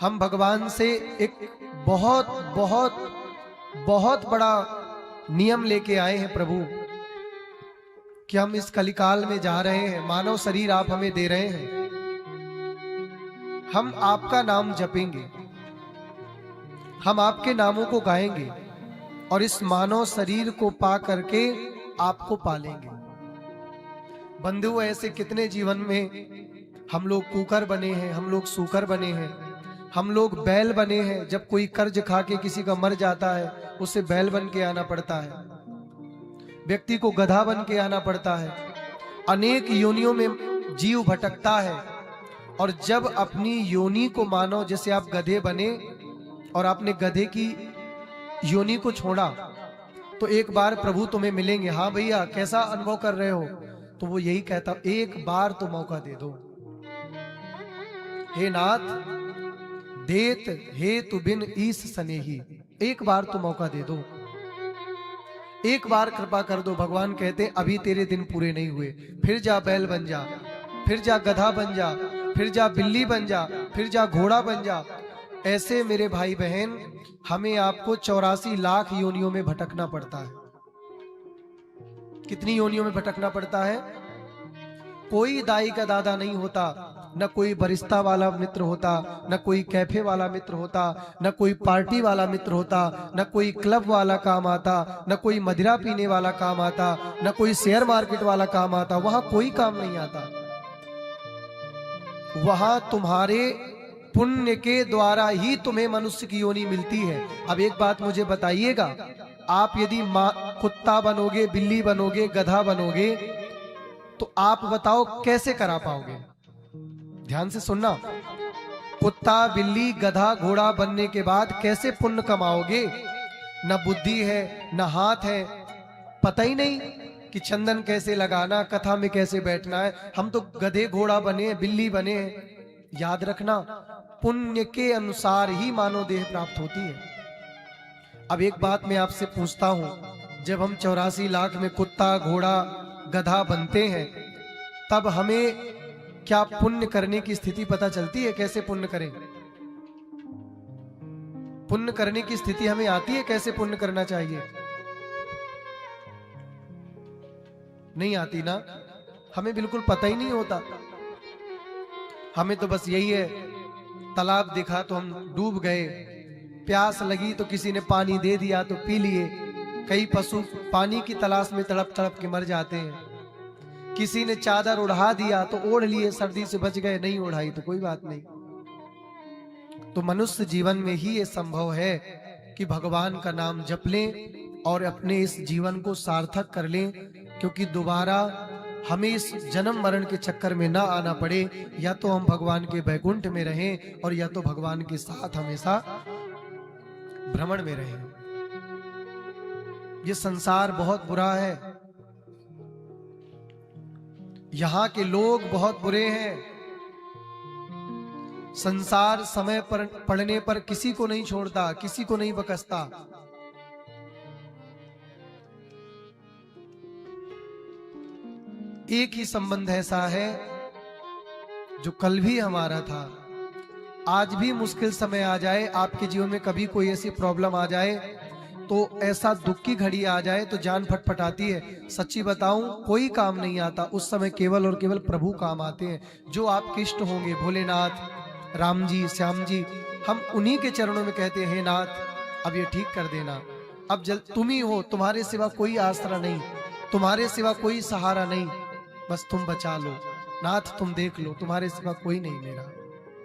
हम भगवान से एक बहुत बहुत बहुत बड़ा नियम लेके आए हैं प्रभु कि हम इस कलिकाल में जा रहे हैं, मानव शरीर आप हमें दे रहे हैं, हम आपका नाम जपेंगे, हम आपके नामों को गाएंगे और इस मानव शरीर को पा करके आपको पालेंगे। बंधु, ऐसे कितने जीवन में हम लोग कुकर बने हैं, हम लोग सूकर बने हैं, हम लोग बैल बने हैं। जब कोई कर्ज खा के किसी का मर जाता है, उसे बैल बन के आना पड़ता है, व्यक्ति को गधा बन के आना पड़ता है, अनेक योनियों में जीव भटकता है। और जब अपनी योनि को मानो, जैसे आप गधे बने और आपने गधे की योनि को छोड़ा, तो एक बार प्रभु तुम्हें मिलेंगे। हाँ भैया, कैसा अनुभव कर रहे हो? तो वो यही कहता, एक बार तो मौका दे दो हे नाथ, देत हे तु बिन ईस स्नेही, एक बार तो मौका दे दो, एक बार कृपा कर दो। भगवान कहते अभी तेरे दिन पूरे नहीं हुए, फिर जा बैल बन जा, फिर जा गधा बन जा, फिर जा बिल्ली बन जा, फिर जा घोड़ा बन जा। ऐसे मेरे भाई बहन, हमें आपको 84 लाख योनियों में भटकना पड़ता है। कितनी योनियों में भटकना पड़ता है? कोई दाई का दादा नहीं होता, न कोई बरिस्ता वाला मित्र होता, न कोई कैफे वाला मित्र होता, न कोई पार्टी वाला मित्र होता, न कोई क्लब वाला काम आता, न कोई मदिरा पीने वाला काम आता, न कोई शेयर मार्केट वाला काम आता। वहां कोई काम नहीं आता। वहां तुम्हारे पुण्य के द्वारा ही तुम्हें मनुष्य की योनि मिलती है। अब एक बात मुझे बताइएगा, आप यदि कुत्ता बनोगे, बिल्ली बनोगे, गधा बनोगे, तो आप बताओ कैसे करा पाओगे? ध्यान से सुनना, कुत्ता, बिल्ली, गधा, घोड़ा बनने के बाद कैसे पुण्य कमाओगे? न बुद्धि है, न हाथ है, पता ही नहीं कि चंदन कैसे लगाना, कथा में कैसे बैठना है। हम तो गधे घोड़ा बने, बिल्ली बने हैं। याद रखना, पुण्य के अनुसार ही मानव देह प्राप्त होती है। अब एक बात मैं आपसे पूछता हूं, जब हम 84 लाख में कुत्ता, घोड़ा, गधा बनते हैं, तब हमें क्या पुण्य करने की स्थिति पता चलती है? कैसे पुण्य करें? पुण्य करने की स्थिति हमें आती है? कैसे पुण्य करना चाहिए? नहीं आती ना, हमें बिल्कुल पता ही नहीं होता। हमें तो बस यही है, तालाब दिखा तो हम डूब गए, प्यास लगी तो किसी ने पानी दे दिया तो पी लिए। कई पशु पानी की तलाश में तड़प तड़प के मर जाते हैं। किसी ने चादर उड़ा दिया तो ओढ़ लिए, सर्दी से बच गए, नहीं उड़ाई तो कोई बात नहीं। तो मनुष्य जीवन में ही ये संभव है कि भगवान का नाम जप लें और अपने इस जीवन को सार्थक कर लें, क्योंकि दोबारा हमें इस जन्म मरण के चक्कर में ना आना पड़े। या तो हम भगवान के बैकुंठ में रहें और या तो भगवान के साथ हमेशा भ्रमण में रहें। ये संसार बहुत बुरा है, यहाँ के लोग बहुत बुरे हैं। संसार समय पर पड़ने पर किसी को नहीं छोड़ता, किसी को नहीं बकसता। एक ही संबंध ऐसा है जो कल भी हमारा था, आज भी मुश्किल समय आ जाए, आपके जीवन में कभी कोई ऐसी प्रॉब्लम आ जाए, तो ऐसा दुख की घड़ी आ जाए तो जान फटफटाती है। सच्ची बताऊं, कोई काम नहीं आता उस समय, केवल और केवल प्रभु काम आते हैं। जो आपके इष्ट होंगे, भोलेनाथ, राम जी, श्याम जी, हम उन्हीं के चरणों में कहते हैं, हे नाथ अब ये ठीक कर देना, अब तुम ही हो, तुम्हारे सिवा कोई आसरा नहीं, तुम्हारे सिवा कोई सहारा नहीं, बस तुम बचा लो नाथ, तुम देख लो, तुम्हारे सिवा कोई नहीं मेरा।